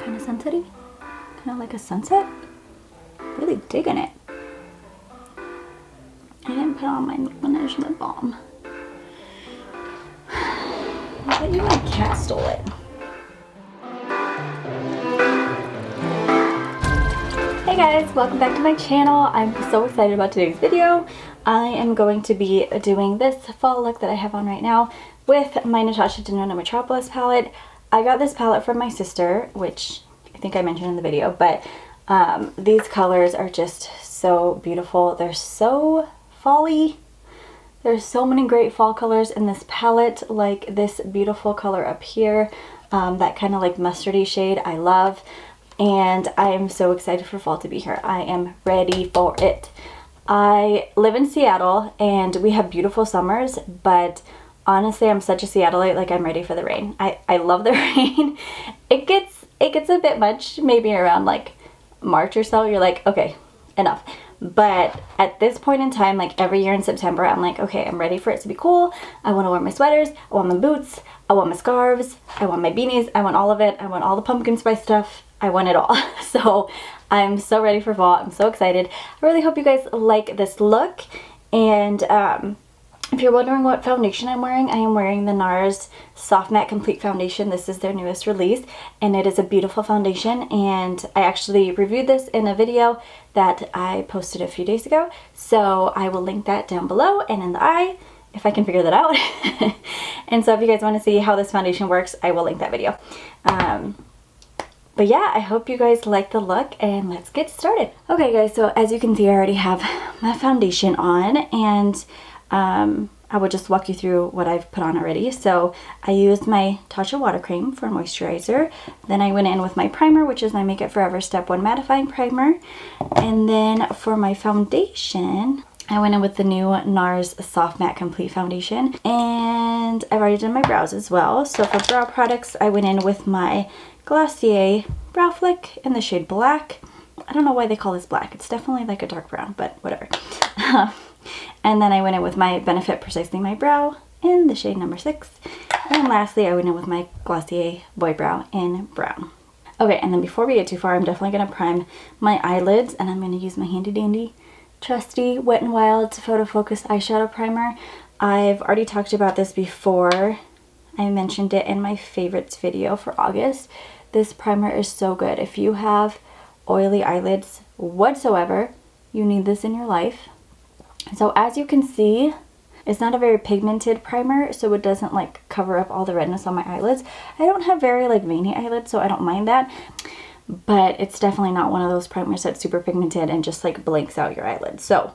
kind of sunsetty, kind of like a sunset. Really digging it. I didn't put on my Lash lip balm. I bet you my cat stole it. Hey guys, welcome back to my channel. I'm so excited about today's video. I am going to be doing this fall look that I have on right now with my Natasha Denona Metropolis palette. I got this palette from my sister, which I think I mentioned in the video, but these colors are just so beautiful. They're so fall-y. There's so many great fall colors in this palette, like this beautiful color up here, that kind of like mustardy shade I love, and I am so excited for fall to be here. I am ready for it. I live in Seattle and we have beautiful summers, but honestly I'm such a Seattleite, like I'm ready for the rain. I love the rain. It gets a bit much maybe around like March or so. You're like, okay, enough. But at this point in time, like every year in September, I'm like, okay, I'm ready for it to be cool. I want to wear my sweaters, I want my boots, I want my scarves, I want my beanies, I want all of it. I want all the pumpkin spice stuff. I want it all. So I'm so ready for fall. I'm so excited. I really hope you guys like this look. And if you're wondering what foundation I'm wearing, I am wearing the Nars Soft Matte Complete Foundation. This is their newest release, and it is a beautiful foundation, and I actually reviewed this in a video that I posted a few days ago, so I will link that down below and in the eye, if I can figure that out. And so if you guys want to see how this foundation works, I will link that video. But yeah, I hope you guys like the look, and let's get started. Okay guys, so as you can see, I already have my foundation on, and I will just walk you through what I've put on already. So I used my Tatcha water cream for moisturizer. Then I went in with my primer, which is my Make It Forever Step 1 Mattifying Primer. And then for my foundation, I went in with the new Nars Soft Matte Complete Foundation. And I've already done my brows as well. So for brow products, I went in with my Glossier Brow Flick in the shade Black. I don't know why they call this black. It's definitely like a dark brown, but whatever. And then I went in with my Benefit Precisely My Brow in the shade number 6. And lastly, I went in with my Glossier Boy Brow in brown. Okay, and then before we get too far, I'm definitely going to prime my eyelids, and I'm going to use my handy dandy, trusty Wet n Wild Photo Focus Eyeshadow Primer. I've already talked about this before. I mentioned it in my favorites video for August. This primer is so good. If you have oily eyelids whatsoever, you need this in your life. So as you can see, it's not a very pigmented primer, so it doesn't like cover up all the redness on my eyelids. I don't have very like veiny eyelids, so I don't mind that, but it's definitely not one of those primers that's super pigmented and just like blanks out your eyelids. So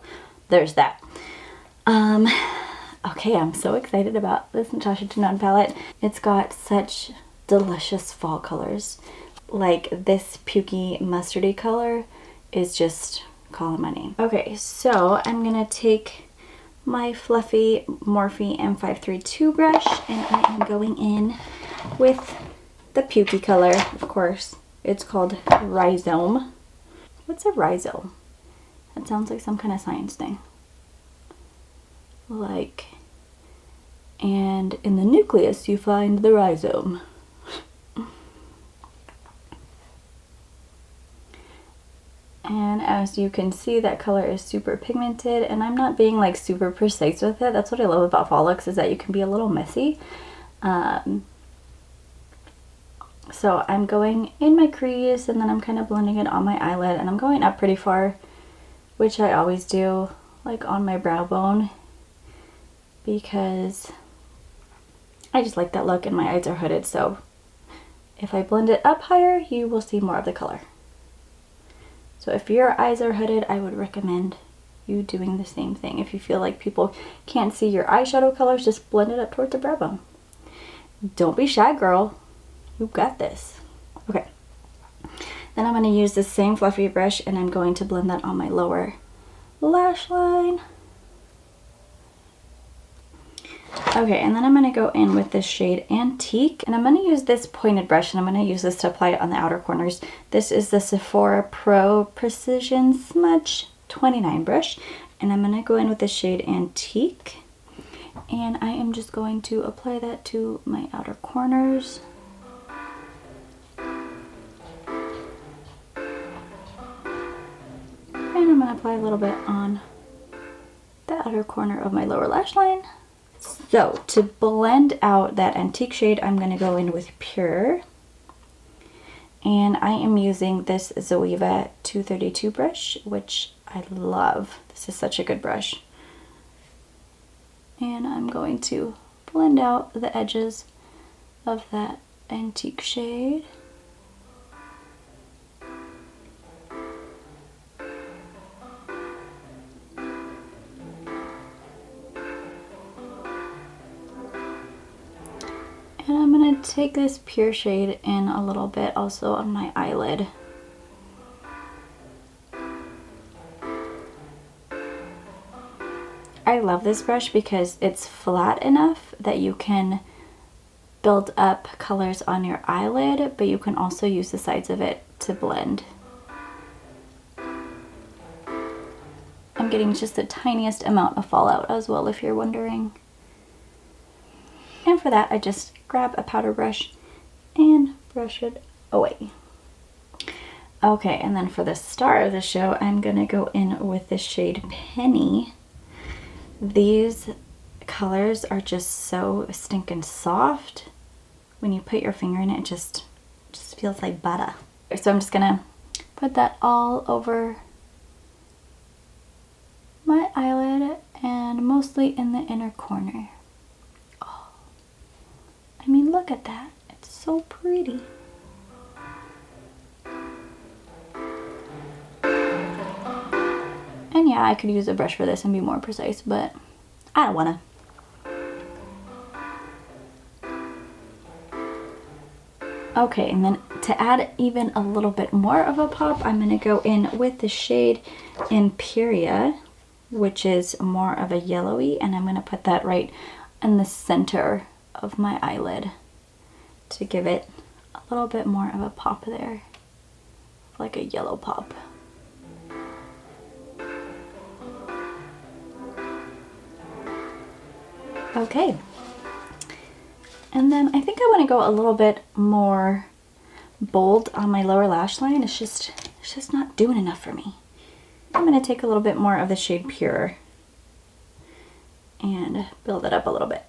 there's that. Okay, I'm so excited about this Natasha Denona palette. It's got such delicious fall colors. Like this pukey mustardy color is just calling my name. Okay, so I'm gonna take my fluffy Morphe M532 brush, and I am going in with the pukey color, of course. It's called Rhizome. What's a rhizome? That sounds like some kind of science thing. Like, and in the nucleus you find the rhizome. And as you can see, that color is super pigmented, and I'm not being like super precise with it. That's what I love about fall looks, is that you can be a little messy. So I'm going in my crease, and then I'm kind of blending it on my eyelid, and I'm going up pretty far, which I always do, like on my brow bone, because I just like that look and my eyes are hooded. So if I blend it up higher, you will see more of the color. So if your eyes are hooded, I would recommend you doing the same thing. If you feel like people can't see your eyeshadow colors, just blend it up towards the brow bone. Don't be shy, girl. You got this. Okay. Then I'm going to use the same fluffy brush, and I'm going to blend that on my lower lash line. Okay, and then I'm going to go in with this shade Antique, and I'm going to use this pointed brush, and I'm going to use this to apply it on the outer corners. This is the Sephora Pro Precision Smudge 29 brush, and I'm going to go in with the shade Antique, and I am just going to apply that to my outer corners. gonna apply a little bit on the outer corner of my lower lash line. So to blend out that antique shade, I'm gonna go in with Pure. And I am using this Zoeva 232 brush, which I love. This is such a good brush. And I'm going to blend out the edges of that antique shade. And I'm going to take this Pure shade in a little bit also on my eyelid. I love this brush because it's flat enough that you can build up colors on your eyelid, but you can also use the sides of it to blend. I'm getting just the tiniest amount of fallout as well, if you're wondering. And for that, I just grab a powder brush and brush it away. Okay, and then for the star of the show, I'm gonna go in with the shade Penny. These colors are just so stinking soft. When you put your finger in it, it just feels like butter. So I'm just gonna put that all over my eyelid and mostly in the inner corner. I mean, look at that. It's so pretty. And yeah, I could use a brush for this and be more precise, but I don't wanna. Okay, and then to add even a little bit more of a pop, I'm gonna go in with the shade Imperia, which is more of a yellowy, and I'm gonna put that right in the center of my eyelid to give it a little bit more of a pop there, like a yellow pop. Okay, and then I think I want to go a little bit more bold on my lower lash line. It's just not doing enough for me. I'm going to take a little bit more of the shade Pure and build it up a little bit.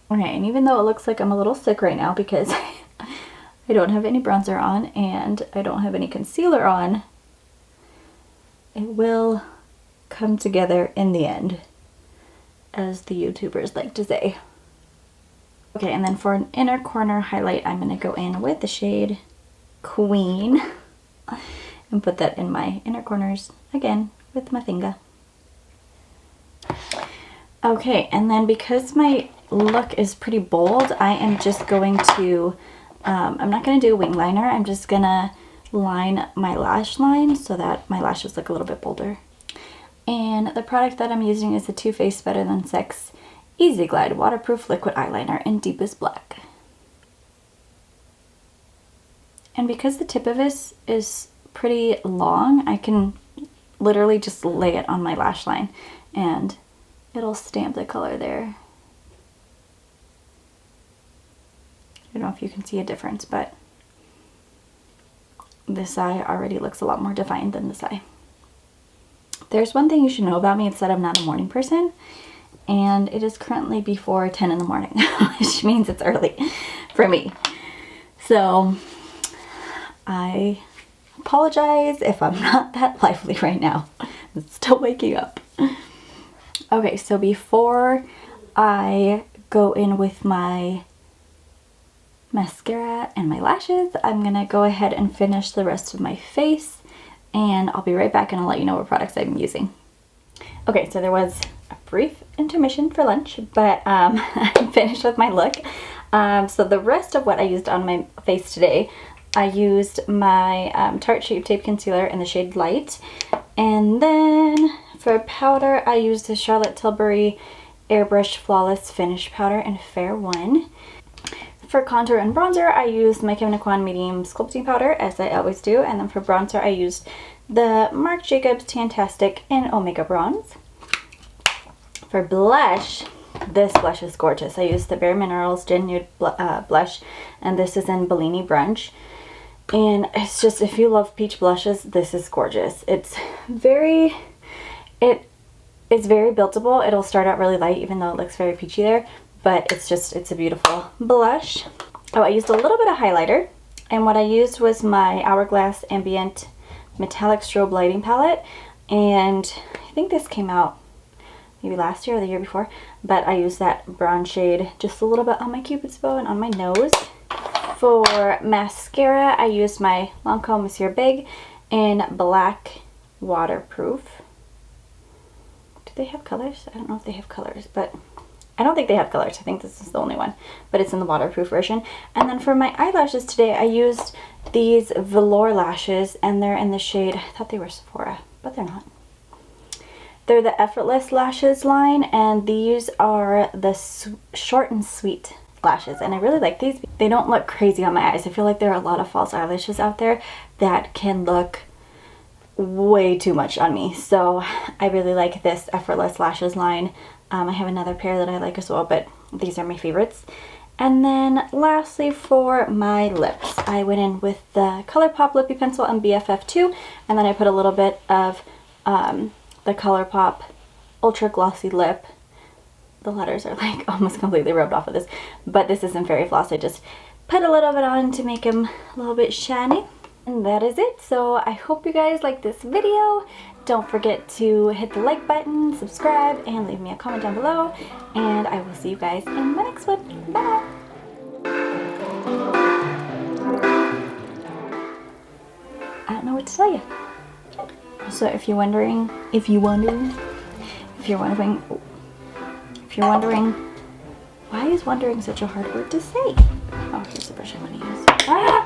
Okay, and even though it looks like I'm a little sick right now because I don't have any bronzer on and I don't have any concealer on, it will come together in the end, as the YouTubers like to say. Okay, and then for an inner corner highlight, I'm going to go in with the shade Queen and put that in my inner corners again with my finger. Okay, and then because my look is pretty bold, I am just going to, I'm not going to do a wing liner, I'm just going to line my lash line so that my lashes look a little bit bolder. And the product that I'm using is the Too Faced Better Than Sex Easy Glide Waterproof Liquid Eyeliner in Deepest Black. And because the tip of this is pretty long, I can literally just lay it on my lash line and it'll stamp the color there. I don't know if you can see a difference, but this eye already looks a lot more defined than this eye. There's one thing you should know about me, it's that I'm not a morning person, and it is currently before 10 in the morning, which means it's early for me. So I apologize if I'm not that lively right now. I'm still waking up. Okay, so before I go in with my mascara and my lashes, I'm gonna go ahead and finish the rest of my face, and I'll be right back and I'll let you know what products I'm using. Okay, so there was a brief intermission for lunch, but I'm finished with my look. So the rest of what I used on my face today, I used my Tarte Shape Tape Concealer in the shade Light, and then for powder I used the Charlotte Tilbury Airbrush Flawless Finish Powder in Fair 1. For contour and bronzer, I used my Kim Naquan Medium Sculpting Powder, as I always do, and then for bronzer I used the Marc Jacobs Tan-Tastic in Omega Bronze. For blush, this blush is gorgeous. I used the Bare Minerals Gen Nude blush, and this is in Bellini Brunch. And it's just, if you love peach blushes, this is gorgeous. It's very buildable. It'll start out really light even though it looks very peachy there, but it's a beautiful blush. Oh, I used a little bit of highlighter, and what I used was my Hourglass Ambient Metallic Strobe Lighting Palette, and I think this came out maybe last year or the year before, but I used that brown shade just a little bit on my Cupid's bow and on my nose. For mascara, I used my Lancome Monsieur Big in Black Waterproof. Do they have colors? I don't know if they have colors, but I don't think they have colors. I think this is the only one, but it's in the waterproof version. And then for my eyelashes today, I used these Velour lashes, and they're in the shade, I thought they were Sephora, but they're not. They're the Effortless Lashes line, and these are the short and sweet lashes, and I really like these. They don't look crazy on my eyes. I feel like there are a lot of false eyelashes out there that can look way too much on me, so I really like this Effortless Lashes line. I have another pair that I like as well, but these are my favorites. And then lastly, for my lips, I went in with the ColourPop Lippy Pencil and BFF2, and then I put a little bit of the ColourPop Ultra Glossy Lip. The letters are like almost completely rubbed off of this, but this isn't Fairy Floss. I just put a little bit on to make them a little bit shiny. And that is it. So I hope you guys like this video. Don't forget to hit the like button, subscribe, and leave me a comment down below. And I will see you guys in my next one. Bye! I don't know what to tell you. So if you're wondering, why is wondering such a hard word to say? Oh, here's the brush I want to use. Ah!